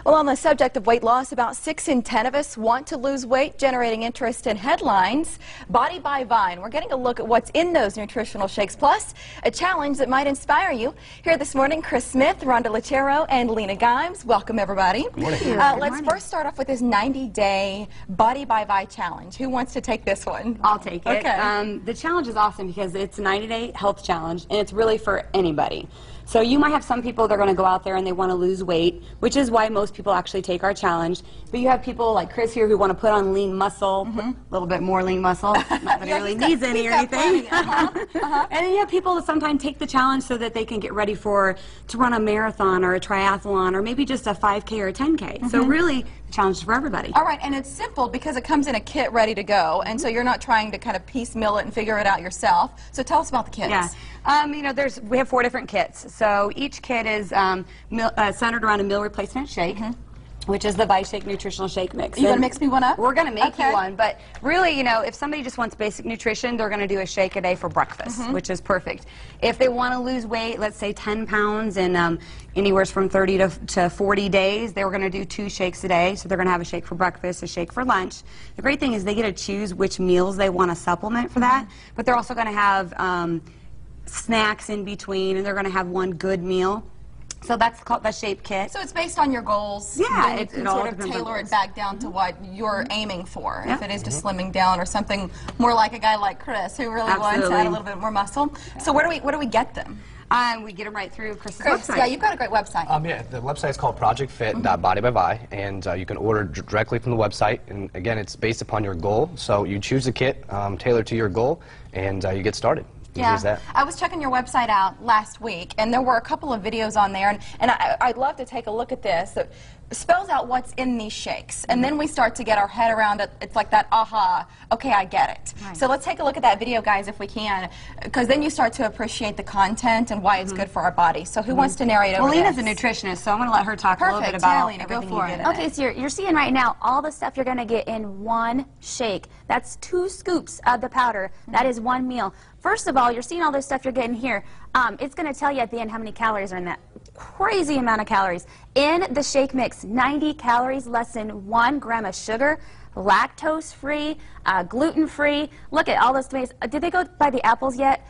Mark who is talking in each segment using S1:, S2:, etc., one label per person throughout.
S1: Well, on the subject of weight loss, about 6 in 10 of us want to lose weight, generating interest in headlines. Body by Vine. We're getting a look at what's in those nutritional shakes, plus a challenge that might inspire you. Here this morning, Chris Smith, Rhonda Lachero, and Lena Gimes. Welcome, everybody.
S2: Good morning.
S1: Let's first start off with this 90-day Body by Vine challenge. Who wants to take this one?
S3: I'll take it.
S1: Okay.
S3: The challenge is awesome because it's a 90-day health challenge, and it's really for anybody. So you might have some people that are going to go out there and they want to lose weight, which is why most people actually take our challenge. But you have people like Chris here who want to put on lean muscle, a little bit more lean muscle, not that he really needs any or anything. And then you have people that sometimes take the challenge so that they can get ready to run a marathon or a triathlon or maybe just a 5K or a 10K. So really, the challenge is for everybody.
S1: All right, and it's simple because it comes in a kit ready to go, and so you're not trying to kind of piecemeal it and figure it out yourself. So tell us about the kits.
S3: Yeah, you know, we have 4 different kits. So each kit is centered around a meal replacement shake, which is the ViShake Nutritional Shake Mix.
S1: You going to mix me one up?
S3: We're going to make you one, but really, you know, if somebody just wants basic nutrition, they're going to do a shake a day for breakfast, which is perfect. If they want to lose weight, let's say 10 pounds in anywhere from 30 to 40 days, they're going to do 2 shakes a day. So they're going to have a shake for breakfast, a shake for lunch. The great thing is they get to choose which meals they want to supplement for that, but they're also going to have snacks in between, and they're going to have one good meal. So that's called the Shape Kit.
S1: So it's based on your goals.
S3: Yeah,
S1: then you can sort of tailor it back down to what you're aiming for. If it is just slimming down or something more like a guy like Chris who really wants to add a little bit more muscle. So where do we get them?
S3: We get them right through Chris's website.
S1: Yeah, you've got a great website.
S2: Yeah, the website is called projectfit.bodybyvi, and you can order directly from the website. And again, it's based upon your goal. So you choose a kit tailored to your goal, and you get started.
S1: Yeah, I was checking your website out last week, and there were a couple of videos on there, and I'd love to take a look at this. That spells out what's in these shakes, and then we start to get our head around it. It's like that, aha, okay, I get it. Right. So let's take a look at that video, guys, if we can, because then you start to appreciate the content and why it's good for our body. So who wants to narrate over
S3: this? Lena's a nutritionist, so I'm going to let her talk a little bit about
S1: Lena, go for it.
S4: Okay, so you're seeing right now all the stuff you're going to get in one shake. That's 2 scoops of the powder. That is one meal. First of all, you're seeing all this stuff you're getting here. It's going to tell you at the end how many calories are in that. Crazy amount of calories. In the shake mix, 90 calories, less than 1 gram of sugar, lactose-free, gluten-free. Look at all those tomatoes. Did they go buy the apples yet?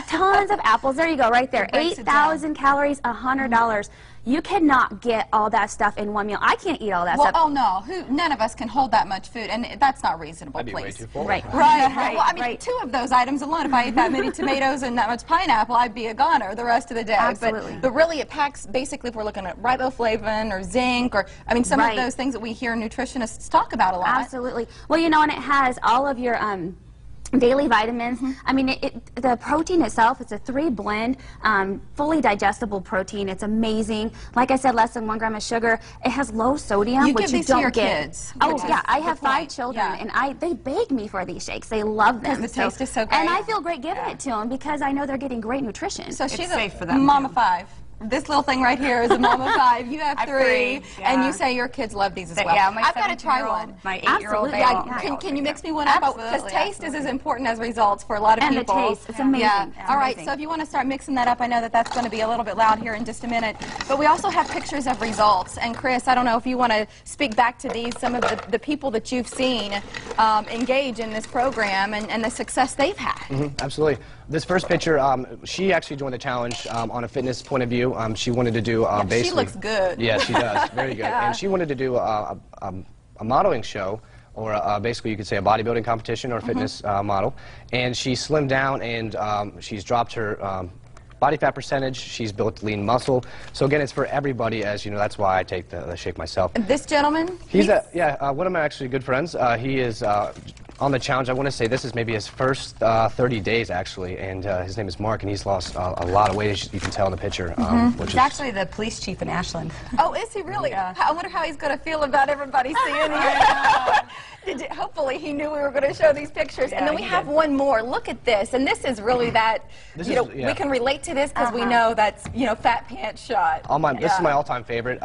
S4: Tons of apples. There you go, right there. 8,000 calories, $100. You cannot get all that stuff in one meal. I can't eat all that stuff.
S1: Oh no, none of us can hold that much food, and that's not reasonable.
S2: I'd be way too full.
S1: Right. Well, I mean, 2 of those items alone. If I ate that many tomatoes and that much pineapple, I'd be a goner the rest of the day.
S4: Absolutely.
S1: But really, it packs. Basically, if we're looking at riboflavin or zinc, or I mean, some of those things that we hear nutritionists talk about a lot.
S4: Absolutely. Well, you know, and it has all of your daily vitamins. I mean, the protein itself, it's a 3 blend, fully digestible protein. It's amazing. Like I said, less than 1 gram of sugar. It has low sodium,
S1: which
S4: you don't
S1: get.
S4: To
S1: your kids.
S4: Oh yeah, I have 5 children, and they beg me for these shakes. They love them.
S1: Because the taste is so great.
S4: And I feel great giving it to them because I know they're getting great nutrition.
S1: So she's
S3: safe for
S1: a
S3: them
S1: mama
S3: too.
S1: 5. This little thing right here is a mama 5. You have 3, and you say your kids love these as well.
S3: Yeah, my
S1: I've got to try one.
S3: My 8-year-old.
S1: Can you mix me one up? Because taste is as important as results for a lot of people.
S4: And the taste, it's amazing.
S1: Yeah.
S4: It's
S1: All right,
S4: amazing.
S1: so if you want to start mixing that up, I know that's going to be a little bit loud here in just a minute. But we also have pictures of results. And Chris, I don't know if you want to speak back to these, some of the people that you've seen engage in this program and the success they've had.
S2: Absolutely. This first picture, she actually joined the challenge on a fitness point of view. She wanted to do basically.
S1: She looks good.
S2: Yeah, she does. Very good. And she wanted to do a modeling show, or basically you could say a bodybuilding competition or fitness model. And she slimmed down, and she's dropped her body fat percentage. She's built lean muscle. So again, it's for everybody, as you know. That's why I take the shake myself.
S1: And this gentleman?
S2: He's one of my actually good friends. He is on the challenge. I want to say this is maybe his first 30 days actually, and his name is Mark, and he's lost a lot of weight, as you can tell in the picture. Which
S3: He's actually the police chief in Ashland.
S1: Oh, is he really? I wonder how he's going to feel about everybody seeing him. Hopefully he knew we were going to show these pictures.
S3: Yeah,
S1: and then we
S3: he
S1: have
S3: did.
S1: one more. Look at this. And this is really that,
S2: This
S1: you know,
S2: is- yeah.
S1: we can relate to this because we know that's, you know, fat pants shot.
S2: This is
S1: Yeah.
S2: my all-time favorite.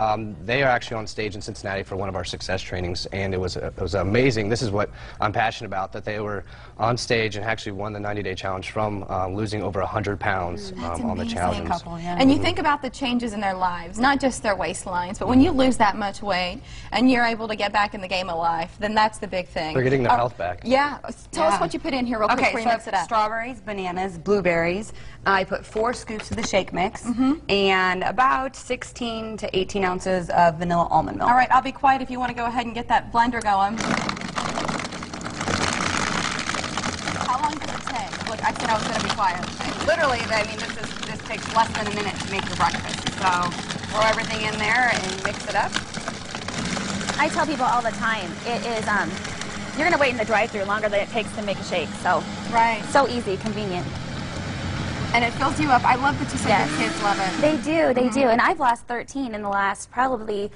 S2: They are actually on stage in Cincinnati for one of our success trainings, and it was amazing. This is what I'm passionate about, that they were on stage and actually won the 90-day challenge from losing over 100 pounds on the challenge.
S1: And you think about the changes in their lives, not just their waistlines, but when you lose that much weight and you're able to get back in the game of life, then that's the big thing.
S2: They're getting their health back.
S1: Yeah. Tell us
S3: Yeah.
S1: what you put in here real quick
S3: Okay,
S1: before you
S3: so
S1: mix it up.
S3: strawberries, bananas, blueberries. I put 4 scoops of the shake mix and about 16 to 18 ounces of vanilla almond milk.
S1: All right, I'll be quiet if you want to go ahead and get that blender going. How long does it take? Look, I said I was going to be quiet.
S3: Literally, I mean, this takes less than a minute to make your breakfast. So throw everything in there and mix it up.
S4: I tell people all the time, it is, you're going to wait in the drive-thru longer than it takes to make a shake. So,
S1: Right.
S4: so easy, convenient.
S1: And it fills you up. I love that you said
S4: Yes.
S1: your kids love it.
S4: They do, they do. And I've lost 13 in the last probably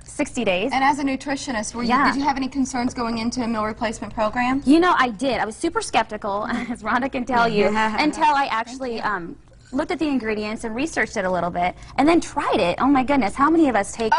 S4: 60 days.
S1: And as a nutritionist, did you have any concerns going into a meal replacement program?
S4: You know, I did. I was super skeptical, as Rhonda can tell you, until I actually looked at the ingredients and researched it a little bit, and then tried it. Oh my goodness, how many of us take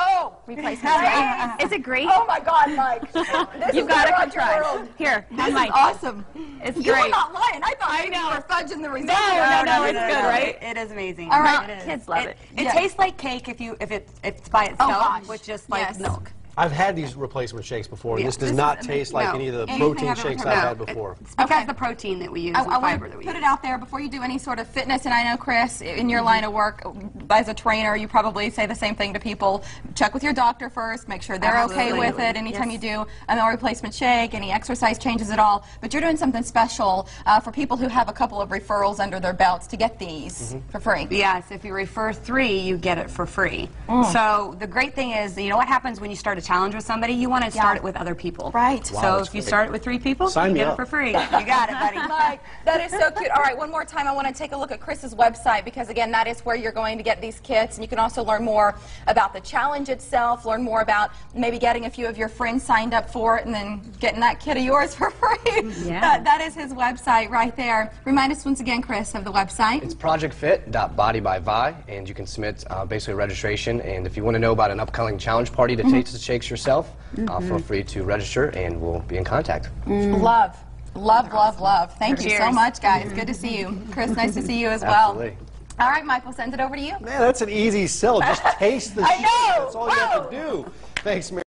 S4: replacements, right? Is it great?
S1: Oh my God, Mike! This
S4: You've
S1: is
S4: got to
S1: gonna
S4: come
S1: rock your
S4: try.
S1: world.
S4: Here,
S1: This
S4: have
S1: is
S4: mine.
S1: awesome.
S4: It's
S1: You were
S4: great.
S1: not lying. I thought you were fudging the results.
S4: No, it's good, right?
S3: It is amazing.
S1: All right.
S3: It is.
S4: Kids love it.
S3: It
S1: Yeah.
S3: tastes like cake if it's by itself
S1: gosh.
S3: with just like
S1: Yes.
S3: milk.
S5: I've had these replacement shakes before, and
S3: Yeah.
S5: this does
S3: This
S5: not
S3: is-
S5: taste like
S3: no.
S5: any of the
S1: Anything
S5: protein
S1: I've ever
S5: shakes
S1: heard
S5: I've
S1: of.
S5: had before.
S3: It's because
S1: Okay.
S3: of the protein that we use
S1: I
S3: and the
S1: want
S3: fiber
S1: to
S3: that we
S1: put
S3: use.
S1: it out there before you do any sort of fitness, and I know, Chris, in your line of work, as a trainer, you probably say the same thing to people. Check with your doctor first, make sure they're okay
S3: Absolutely.
S1: with it anytime
S3: Yes.
S1: you do a meal replacement shake, any exercise changes at all. But you're doing something special for people who have a couple of referrals under their belts to get these for free.
S3: Yes, if you refer 3, you get it for free. So the great thing is, you know what happens when you start a challenge with somebody? You want to start it with other people.
S1: Right.
S3: So
S5: that's
S3: if you
S5: great.
S3: start it with 3 people,
S5: Sign
S3: you
S5: me
S3: get
S5: up.
S3: it for free. You got it, buddy.
S1: Mike, that is so cute. All right, one more time, I want to take a look at Chris's website because, again, that is where you're going to get these kits. And you can also learn more about the challenge itself, learn more about maybe getting a few of your friends signed up for it and then getting that kit of yours for free.
S3: Yeah.
S1: That is his website right there. Remind us once again, Chris, of the website.
S2: It's projectfit.bodybyvi, and you can submit basically registration. And if you want to know about an upcoming challenge party to taste the shakes yourself, feel free to register, and we'll be in contact.
S1: Love. Love, love, love. Thank you so
S3: Cheers.
S1: much, guys. Good to see you. Chris, nice to see you as well.
S2: Absolutely.
S1: All right, Mike, we'll send it over to you.
S5: Man, that's an easy sell. Just taste the
S1: I
S5: shake.
S1: know.
S5: That's all you have to
S1: Whoa.
S5: do. Thanks, Mary.